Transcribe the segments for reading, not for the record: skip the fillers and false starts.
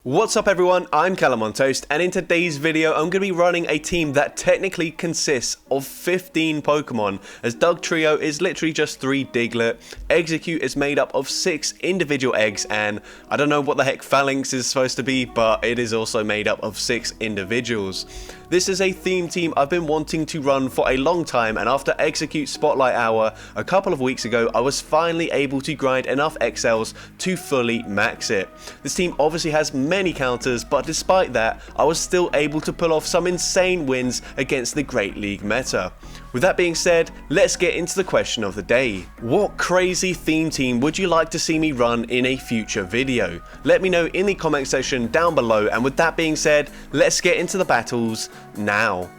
What's up everyone, I'm CallumOnToast, and in today's video I'm going to be running a team that technically consists of 15 Pokemon, as Dugtrio is literally just 3 Diglett, Exeggcute is made up of 6 individual eggs, and I don't know what the heck Falinks is supposed to be, but it is also made up of 6 individuals. This is a theme team I've been wanting to run for a long time, and after Exeggcute Spotlight Hour a couple of weeks ago, I was finally able to grind enough XLs to fully max it. This team obviously has many counters, but despite that, I was still able to pull off some insane wins against the Great League meta. With that being said, let's get into the question of the day. What crazy theme team would you like to see me run in a future video? Let me know in the comment section down below, and with that being said, let's get into the battles now.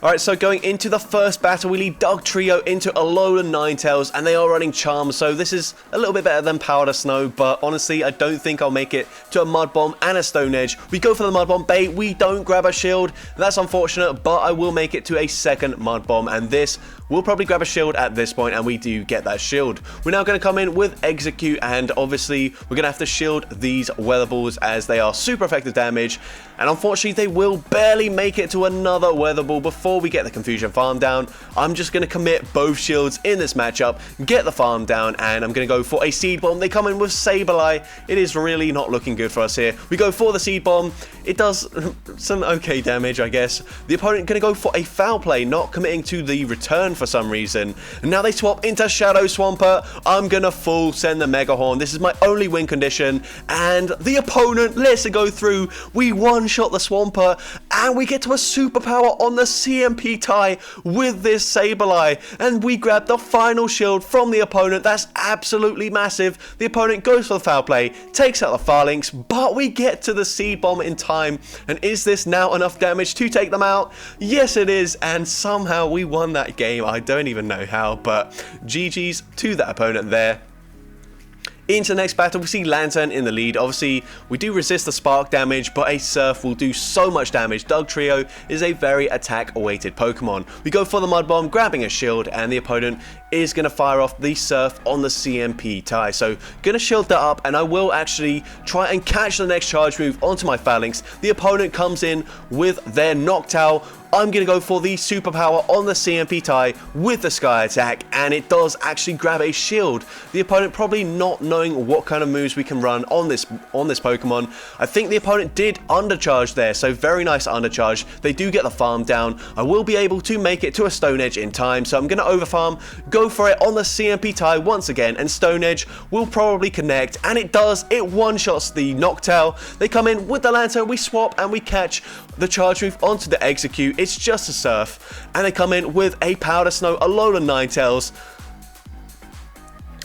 Alright, so going into the first battle, we lead Dugtrio into Alolan Ninetales, and they are running Charm, so this is a little bit better than Powder Snow, but honestly, I don't think I'll make it to a Mud Bomb and a Stone Edge. We go for the Mud Bomb bait, we don't grab a shield, that's unfortunate, but I will make it to a second Mud Bomb, and this will probably grab a shield at this point, and we do get that shield. We're now going to come in with Exeggcute, and obviously, we're going to have to shield these Weather Balls as they are super effective damage, and unfortunately, they will barely make it to another Weather Ball before we get the Confusion Farm down. I'm just going to commit both shields in this matchup, get the farm down, and I'm going to go for a Seed Bomb. They come in with Sableye. It is really not looking good for us here. We go for the Seed Bomb. It does some okay damage, I guess. The opponent going to go for a Foul Play, not committing to the return for some reason. And now they swap into Shadow Swampert. I'm going to full send the Mega Horn. This is my only win condition, and the opponent lets it go through. We one-shot the Swampert, and we get to a superpower on the CMP tie with this Sableye, and we grab the final shield from the opponent. That's absolutely massive. The opponent goes for the Foul Play, takes out the Falinks, but we get to the Seed Bomb in time, and is this now enough damage to take them out? Yes it is, and somehow we won that game. I don't even know how, but GG's to that opponent there. Into the next battle, we see Lantern in the lead. Obviously, we do resist the spark damage, but a Surf will do so much damage. Dugtrio is a very attack-weighted Pokemon. We go for the Mud Bomb, grabbing a shield, and the opponent is going to fire off the Surf on the CMP tie. So, going to shield that up, and I will actually try and catch the next charge move onto my Falinks. The opponent comes in with their Noctowl. I'm going to go for the superpower on the CMP tie with the Sky Attack, and it does actually grab a shield. The opponent probably not knowing what kind of moves we can run on this Pokemon. I think the opponent did undercharge there, so very nice undercharge. They do get the farm down. I will be able to make it to a Stone Edge in time, so I'm going to overfarm, go for it on the CMP tie once again, and Stone Edge will probably connect, and it does. It one-shots the Noctowl. They come in with the Lantern, we swap, and we catch the charge move onto the Exeggcute. It's just a Surf, and they come in with a Powder Snow Alolan Ninetales.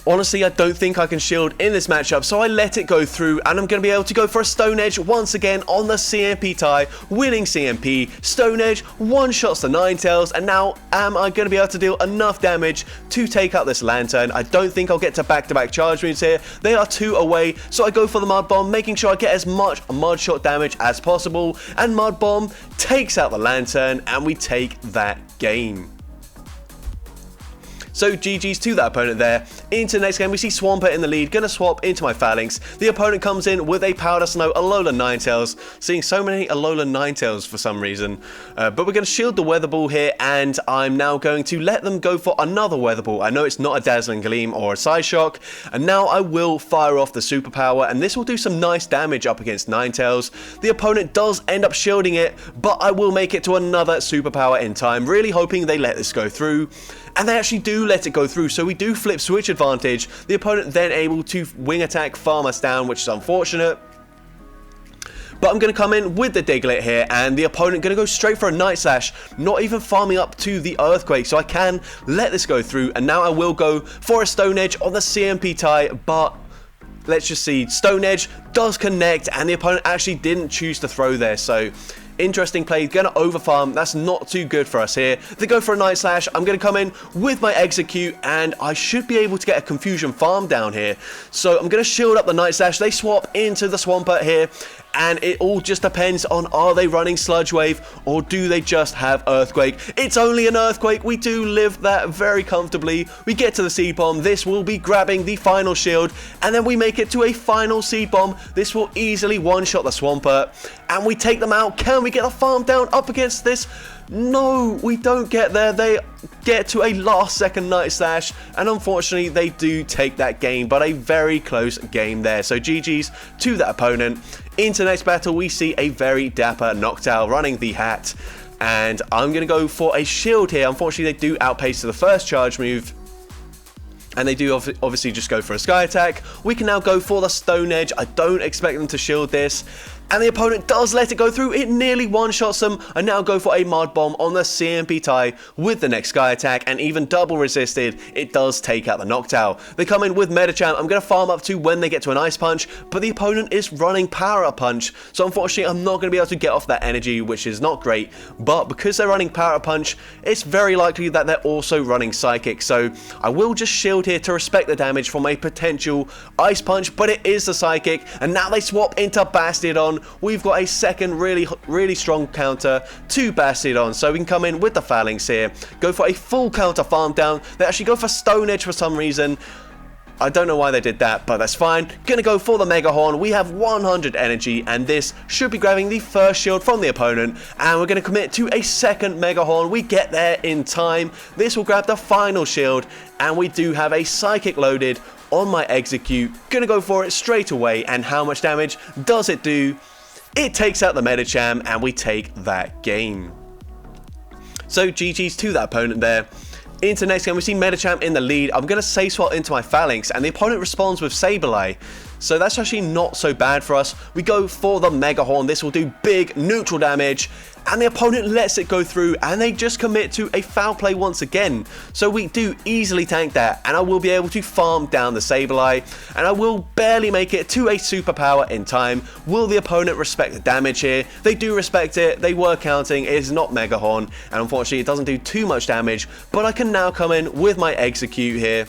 Honestly, I don't think I can shield in this matchup, so I let it go through, and I'm going to be able to go for a Stone Edge once again on the CMP tie, winning CMP. Stone Edge one-shots the Ninetales, and now am I going to be able to deal enough damage to take out this Lantern? I don't think I'll get to back-to-back charge moves here. They are 2 away, so I go for the Mud Bomb, making sure I get as much Mud Shot damage as possible, and Mud Bomb takes out the Lantern, and we take that game. So GG's to that opponent there. Into the next game, we see Swampert in the lead, going to swap into my Falinks. The opponent comes in with a Powder Snow Alolan Ninetales, seeing so many Alolan Ninetales for some reason. But we're going to shield the Weather Ball here, and I'm now going to let them go for another Weather Ball. I know it's not a Dazzling Gleam or a Psyshock, and now I will fire off the superpower, and this will do some nice damage up against Ninetales. The opponent does end up shielding it, but I will make it to another superpower in time, really hoping they let this go through. And they actually do let it go through, so we do flip switch advantage. The opponent then able to wing attack, farm us down, which is unfortunate. But I'm going to come in with the Diglett here, and the opponent going to go straight for a Night Slash, not even farming up to the Earthquake, so I can let this go through. And now I will go for a Stone Edge on the CMP tie, but let's just see. Stone Edge does connect, and the opponent actually didn't choose to throw there, so interesting play. Going to overfarm. That's not too good for us here. They go for a Night Slash. I'm going to come in with my Exeggcute, and I should be able to get a Confusion Farm down here. So I'm going to shield up the Night Slash. They swap into the Swampert here, And it all just depends on, are they running Sludge Wave or do they just have Earthquake? It's only an Earthquake. We do live that very comfortably. We get to the Seed Bomb. This will be grabbing the final shield, and then we make it to a final Seed Bomb. This will easily one-shot the Swampert, and we take them out. Can we get a farm down up against this? No, we don't get there. They get to a last-second Night Slash, and unfortunately, they do take that game, but a very close game there. So GG's to that opponent. Into the next battle, we see a very dapper Noctowl running the hat, and I'm going to go for a shield here. Unfortunately, they do outpace to the first charge move, and they do obviously just go for a Sky Attack. We can now go for the Stone Edge. I don't expect them to shield this, and the opponent does let it go through. It nearly one-shots them. I now go for a Mud Bomb on the CMP tie with the next Sky Attack, and even double resisted, it does take out the Noctowl. They come in with Medicham. I'm going to farm up to when they get to an Ice Punch, but the opponent is running Power Up Punch, so unfortunately I'm not going to be able to get off that energy, which is not great. But because they're running Power Up Punch, it's very likely that they're also running Psychic, so I will just shield here to respect the damage from a potential Ice Punch, but it is the Psychic, and now they swap into Bastiodon. We've got a second really strong counter to Bastiodon, so we can come in with the Falinks here, go for a full counter farm down. They actually go for Stone Edge for some reason. I don't know why they did that, but that's fine. Gonna go for the Mega Horn. We have 100 energy, and this should be grabbing the first shield from the opponent, and we're gonna commit to a second Mega Horn. We get there in time. This will grab the final shield, and we do have a Psychic loaded on my Exeggcute. Gonna go for it straight away, and how much damage does it do? It takes out the Medicham, and we take that game. So GG's to that opponent there. Into the next game, we see Medicham in the lead. I'm going to Safe Swap into my Falinks, and the opponent responds with Sableye. So that's actually not so bad for us. We go for the Mega Horn. This will do big neutral damage, and the opponent lets it go through, and they just commit to a foul play once again. So we do easily tank that, and I will be able to farm down the Sableye, and I will barely make it to a superpower in time. Will the opponent respect the damage here? They do respect it. They were counting. It is not Mega Horn, and unfortunately it doesn't do too much damage, but I can now come in with my Exeggcute here.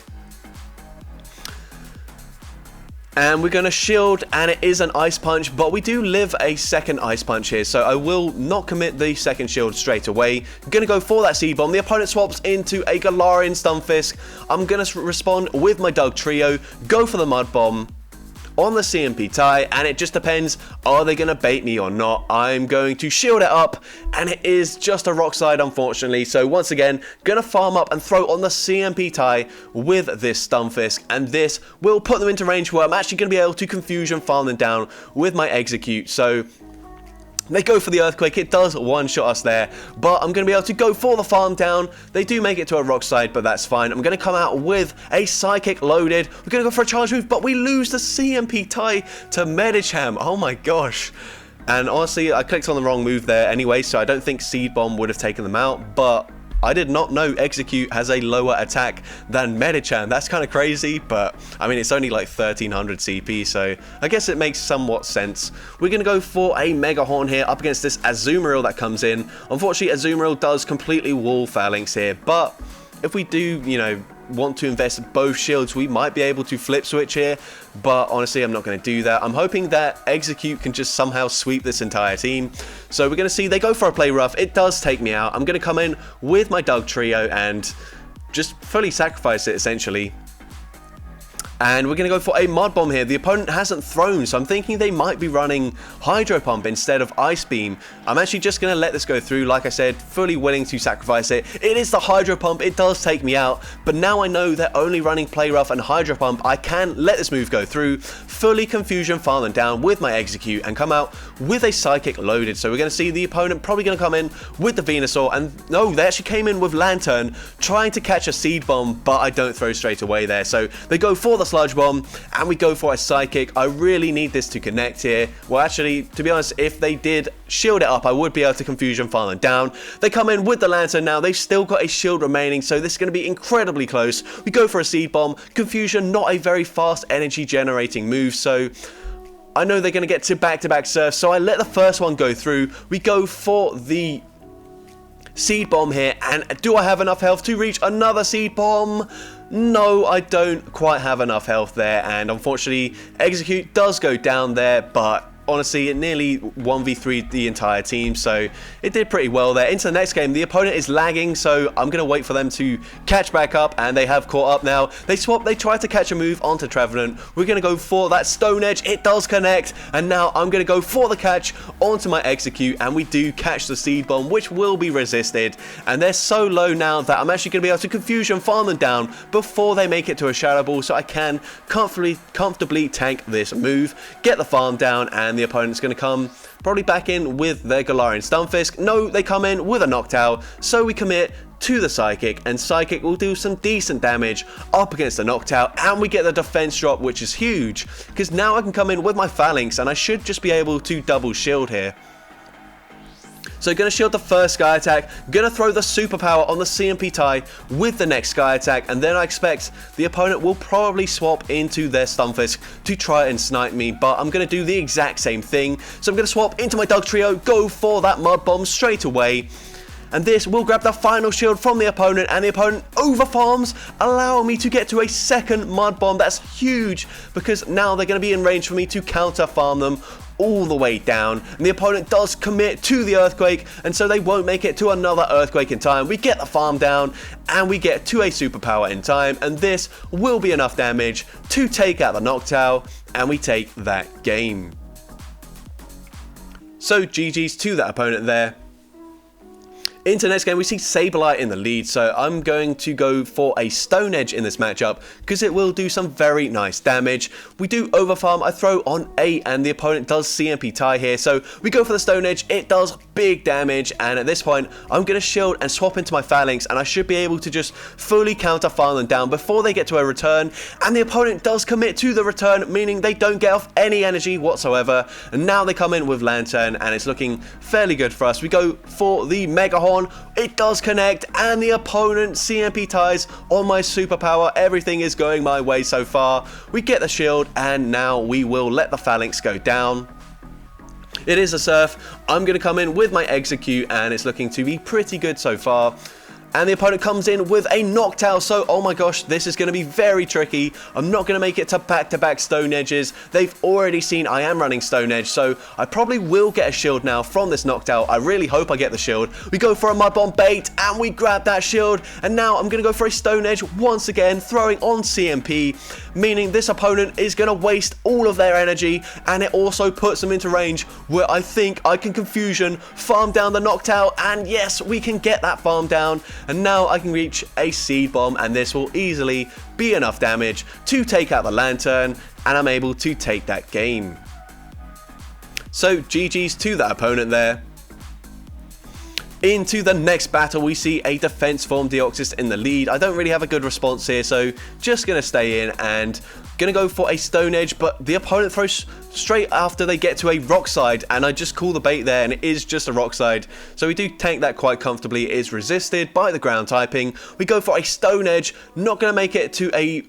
And we're going to shield, and it is an Ice Punch, but we do live a second Ice Punch here, so I will not commit the second shield straight away. I'm going to go for that Seed Bomb. The opponent swaps into a Galarian Stunfisk. I'm going to respond with my Dugtrio, go for the Mud Bomb on the CMP tie, and it just depends, are they going to bait me or not? I'm going to shield it up, and it is just a Rock Slide, unfortunately. So once again, going to farm up and throw on the CMP tie with this Stunfisk, and this will put them into range where I'm actually going to be able to Confusion farm them down with my Exeggcute. So they go for the Earthquake. It does one-shot us there, but I'm going to be able to go for the farm down. They do make it to a Rock Slide, but that's fine. I'm going to come out with a Psychic loaded. We're going to go for a charge move, but we lose the CMP tie to Medicham. Oh my gosh. And honestly, I clicked on the wrong move there anyway, so I don't think Seed Bomb would have taken them out, but I did not know Exeggcute has a lower attack than Medicham. That's kind of crazy, but I mean, it's only like 1300 CP, so I guess it makes somewhat sense. We're going to go for a Mega Horn here up against this Azumarill that comes in. Unfortunately, Azumarill does completely wall Falinks here, but if we do, you know, want to invest both shields, we might be able to flip switch here, but honestly I'm not going to do that. I'm hoping that Exeggcute can just somehow sweep this entire team. So we're going to see they go for a play rough. It does take me out. I'm going to come in with my Dugtrio and just fully sacrifice it essentially. And we're going to go for a Mud Bomb here. The opponent hasn't thrown, so I'm thinking they might be running Hydro Pump instead of Ice Beam. I'm actually just going to let this go through. Like I said, fully willing to sacrifice it. It is the Hydro Pump. It does take me out, but now I know they're only running Play Rough and Hydro Pump. I can let this move go through, fully Confusion farm them down with my Exeggcute, and come out with a Psychic loaded. So we're going to see the opponent probably going to come in with the Venusaur, and no, they actually came in with Lantern, trying to catch a Seed Bomb, but I don't throw straight away there. So they go for the Sludge Bomb, and we go for a Psychic. I really need this to connect here. Well, actually, to be honest, if they did shield it up, I would be able to Confusion farm them down. They come in with the Lantern now. They've still got a shield remaining, so this is going to be incredibly close. We go for a Seed Bomb. Confusion, not a very fast energy generating move, so I know they're going to get to back-to-back surfs, so I let the first one go through. We go for the Seed Bomb here, and do I have enough health to reach another Seed Bomb? No, I don't quite have enough health there, and unfortunately Exeggcute does go down there, but honestly, it nearly 1v3'd the entire team, so it did pretty well there. Into the next game, the opponent is lagging, so I'm going to wait for them to catch back up, and they have caught up now. They try to catch a move onto Trevenant. We're going to go for that Stone Edge. It does connect, and now I'm going to go for the catch onto my Exeggcute, and we do catch the Seed Bomb, which will be resisted, and they're so low now that I'm actually going to be able to Confusion farm them down before they make it to a Shadow Ball, so I can comfortably tank this move, get the farm down, and the opponent's going to come probably back in with their Galarian Stunfisk. No, they come in with a Noctowl, so we commit to the Psychic, and Psychic will do some decent damage up against the Noctowl, and we get the defense drop, which is huge, because now I can come in with my Falinks, and I should just be able to double shield here. So going to shield the first Sky Attack, going to throw the Superpower on the CMP tie with the next Sky Attack, and then I expect the opponent will probably swap into their Stunfisk to try and snipe me, but I'm going to do the exact same thing. So I'm going to swap into my Dugtrio, go for that Mud Bomb straight away, and this will grab the final shield from the opponent, and the opponent overfarms, allowing me to get to a second Mud Bomb. That's huge, because now they're going to be in range for me to counter farm them all the way down, and the opponent does commit to the Earthquake, and so they won't make it to another Earthquake in time. We get the farm down, and we get to a Superpower in time, and this will be enough damage to take out the Noctowl, and we take that game. So GG's to that opponent there. Into the next game, we see Sableye in the lead, so I'm going to go for a Stone Edge in this matchup because it will do some very nice damage. We do overfarm, I throw on 8, and the opponent does CMP tie here, so we go for the Stone Edge. It does big damage, and at this point, I'm going to shield and swap into my Falinks, and I should be able to just fully counter farm them down before they get to a return, and the opponent does commit to the return, meaning they don't get off any energy whatsoever, and now they come in with Lantern, and it's looking fairly good for us. We go for the Mega Horn. It does connect, and the opponent CMP ties on my Superpower. Everything is going my way so far. We get the shield, and now we will let the Falinks go down. It is a Surf. I'm going to come in with my Exeggcute, and it's looking to be pretty good so far. And the opponent comes in with a Noctowl, so oh my gosh, this is going to be very tricky. I'm not going to make it to back-to-back Stone Edges. They've already seen I am running Stone Edge, so I probably will get a shield now from this Noctowl. I really hope I get the shield. We go for a Mud Bomb bait, and we grab that shield, and now I'm going to go for a Stone Edge once again, throwing on CMP, meaning this opponent is going to waste all of their energy, and it also puts them into range where I think I can Confusion, farm down the Noctowl, and yes, we can get that farm down. And now I can reach a Seed Bomb, and this will easily be enough damage to take out the Lantern, and I'm able to take that game. So GG's to that opponent there. Into the next battle, we see a Defense Form Deoxys in the lead. I don't really have a good response here, so just going to stay in and going to go for a Stone Edge, but the opponent throws straight after they get to a Rock Slide, and I just call the bait there, and it is just a Rock Slide. So we do tank that quite comfortably. It is resisted by the ground typing. We go for a Stone Edge, not going to make it to a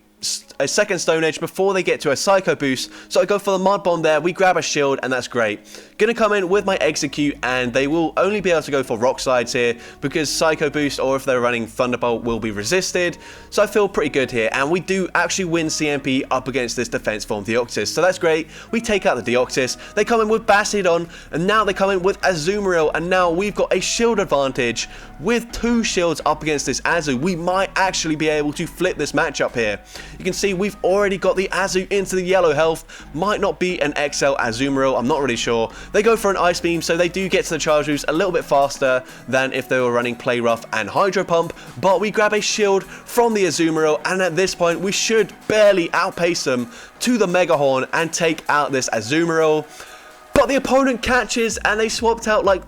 second Stone Edge before they get to a Psycho Boost, so I go for the Mud Bomb there. We grab a shield, and that's great. Gonna come in with my Exeggcute, and they will only be able to go for Rock Slides here because Psycho Boost, or if they're running Thunderbolt, will be resisted. So I feel pretty good here, and we do actually win CMP up against this Defense Form Deoxys, so that's great. We take out the Deoxys. They come in with Bastiodon, and now they come in with Azumarill, and now we've got a shield advantage with 2 shields up against this Azu. We might actually be able to flip this matchup here. You can see we've already got the Azu into the yellow health. Might not be an XL Azumarill, I'm not really sure. They go for an Ice Beam, so they do get to the Charge Moves a little bit faster than if they were running Play Rough and Hydro Pump, but we grab a shield from the Azumarill, and at this point we should barely outpace them to the Mega Horn and take out this Azumarill. But the opponent catches, and they swapped out like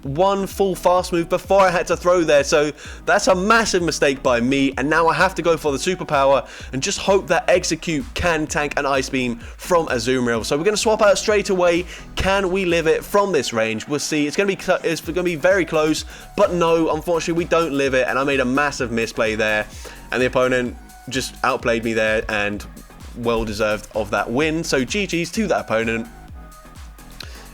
1 full fast move before I had to throw there, so that's a massive mistake by me, and now I have to go for the Superpower and just hope that Exeggcute can tank an Ice Beam from Azumarill. So we're going to swap out straight away. Can we live it from this range? We'll see. It's going to be very close, but no, unfortunately we don't live it, and I made a massive misplay there, and the opponent just outplayed me there, and well deserved of that win. So GG's to that opponent.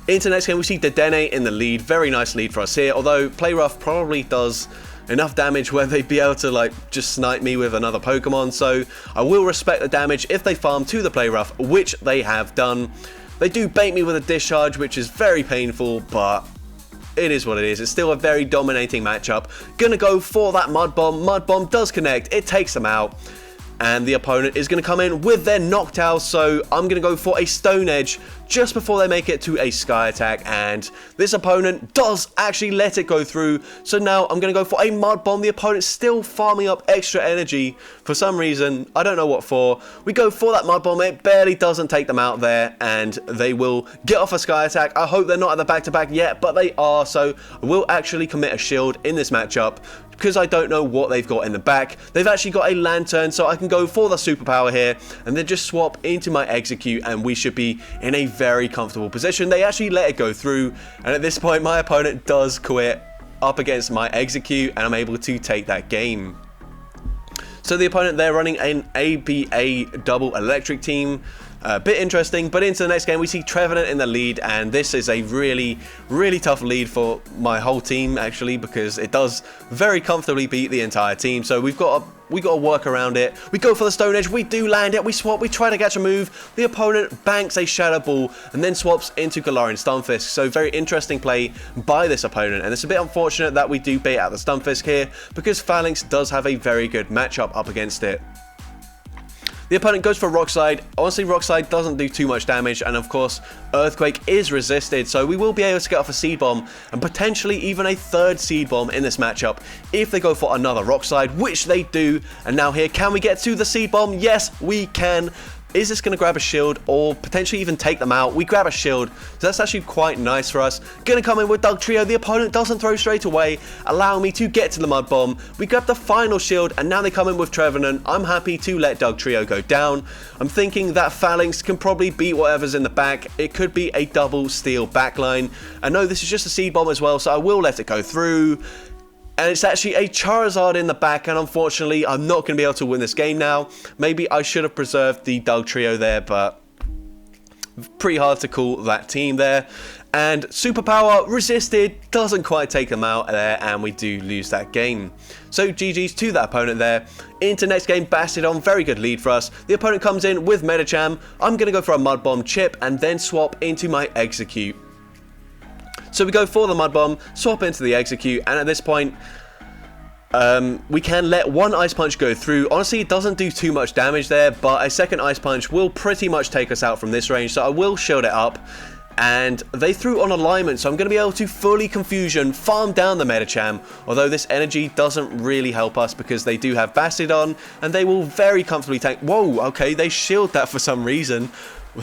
Into the next game, we see Dedenne in the lead. Very nice lead for us here, although Play Rough probably does enough damage where they'd be able to like just snipe me with another Pokemon, so I will respect the damage if they farm to the Play Rough, which they have done. They do bait me with a discharge, which is very painful, but it is what it is. It's still a very dominating matchup. Gonna go for that Mud Bomb. Mud Bomb does connect. It takes them out. And the opponent is going to come in with their Noctowl, so I'm going to go for a Stone Edge just before they make it to a Sky Attack, and this opponent does actually let it go through, so now I'm going to go for a Mud Bomb. The opponent's still farming up extra energy for some reason, I don't know what for. We go for that Mud Bomb, it barely doesn't take them out there, and they will get off a Sky Attack. I hope they're not at the back-to-back yet, but they are, so I will actually commit a shield in this matchup, because I don't know what they've got in the back. They've actually got a Lantern, so I can go for the superpower here, and then just swap into my Exeggcute, and we should be in a very comfortable position. They actually let it go through, and at this point, my opponent does quit up against my Exeggcute, and I'm able to take that game. So the opponent, they're running an ABA double electric team. A bit interesting, but into the next game we see Trevenant in the lead, and this is a really tough lead for my whole team actually, because it does very comfortably beat the entire team. So we got to work around it. We go for the Stone Edge, we do land it, we swap, we try to catch a move. The opponent banks a Shadow Ball and then swaps into Galarian Stunfisk. So very interesting play by this opponent, and it's a bit unfortunate that we do bait out the Stunfisk here, because Falinks does have a very good matchup up against it. The opponent goes for Rock Slide. Honestly, Rock Slide doesn't do too much damage, and of course, Earthquake is resisted, so we will be able to get off a Seed Bomb, and potentially even a third Seed Bomb in this matchup, if they go for another Rock Slide, which they do. And now here, can we get to the Seed Bomb? Yes, we can. Is this going to grab a shield or potentially even take them out? We grab a shield, so that's actually quite nice for us. Going to come in with Dugtrio. The opponent doesn't throw straight away, allowing me to get to the Mud Bomb. We grab the final shield, and now they come in with Trevenant. I'm happy to let Dugtrio go down. I'm thinking that Falinks can probably beat whatever's in the back. It could be a double steel backline. I know this is just a Seed Bomb as well, so I will let it go through. And it's actually a Charizard in the back, and unfortunately, I'm not going to be able to win this game now. Maybe I should have preserved the Dugtrio there, but pretty hard to call that team there. And Superpower resisted, doesn't quite take them out there, and we do lose that game. So GG's to that opponent there. Into next game, Bastiodon, very good lead for us. The opponent comes in with Medicham. I'm going to go for a Mud Bomb chip, and then swap into my Exeggcute. So we go for the Mud Bomb, swap into the Exeggcute, and at this point, we can let one Ice Punch go through. Honestly, it doesn't do too much damage there, but a second Ice Punch will pretty much take us out from this range, so I will shield it up. And they threw on alignment, so I'm going to be able to fully Confusion, farm down the Medicham, although this energy doesn't really help us because they do have Bastiodon, and they will very comfortably tank. Whoa, okay, they shield that for some reason.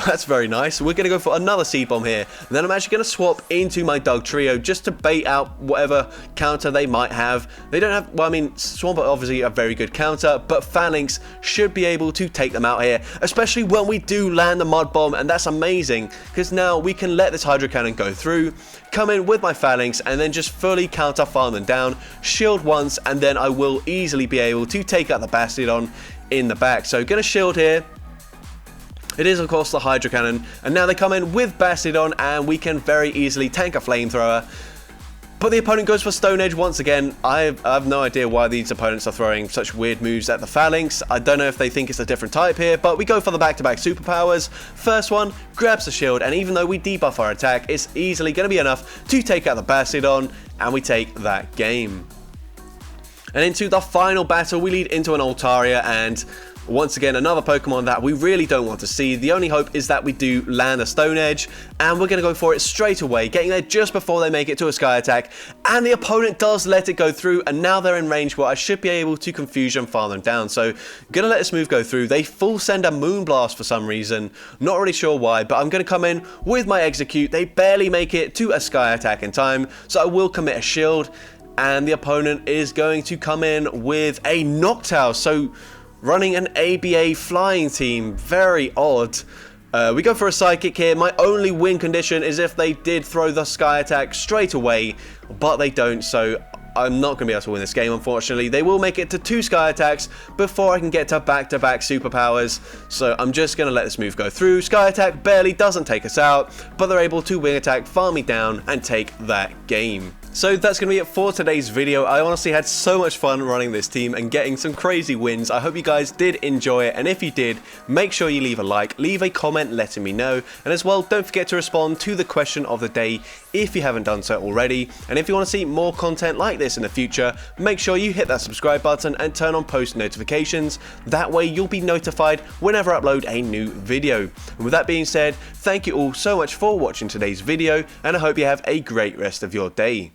That's very nice. We're going to go for another Seed Bomb here. And then I'm actually going to swap into my Dugtrio just to bait out whatever counter they might have. They don't have, well, I mean, Swampert obviously a very good counter, but Falinks should be able to take them out here, especially when we do land the Mud Bomb, and that's amazing because now we can let this Hydro Cannon go through, come in with my Falinks, and then just fully counter farm them down, shield once, and then I will easily be able to take out the Bastiodon in the back. So going to shield here. It is, of course, the Hydro Cannon, and now they come in with Bastiodon, and we can very easily tank a Flamethrower. But the opponent goes for Stone Edge once again. I have no idea why these opponents are throwing such weird moves at the Falinks. I don't know if they think it's a different type here, but we go for the back-to-back superpowers. First one grabs the shield, and even though we debuff our attack, it's easily going to be enough to take out the Bastiodon, and we take that game. And into the final battle, we lead into an Altaria, and once again, another Pokemon that we really don't want to see. The only hope is that we do land a Stone Edge, and we're going to go for it straight away, getting there just before they make it to a Sky Attack, and the opponent does let it go through, and now they're in range where I should be able to Confusion farm them down. So, going to let this move go through. They full send a Moonblast for some reason, not really sure why, but I'm going to come in with my Exeggcute. They barely make it to a Sky Attack in time, so I will commit a shield, and the opponent is going to come in with a Noctowl. So, running an ABA flying team, very odd. We go for a Psychic here. My only win condition is if they did throw the Sky Attack straight away, but they don't, so I'm not going to be able to win this game, unfortunately. They will make it to 2 Sky Attacks before I can get to back-to-back superpowers, so I'm just going to let this move go through. Sky Attack barely doesn't take us out, but they're able to Wing Attack, farm me down, and take that game. So that's going to be it for today's video. I honestly had so much fun running this team and getting some crazy wins. I hope you guys did enjoy it, and if you did, make sure you leave a like, leave a comment letting me know, and as well, don't forget to respond to the question of the day if you haven't done so already. And if you want to see more content like this in the future, make sure you hit that subscribe button and turn on post notifications. That way you'll be notified whenever I upload a new video. And with that being said, thank you all so much for watching today's video, and I hope you have a great rest of your day.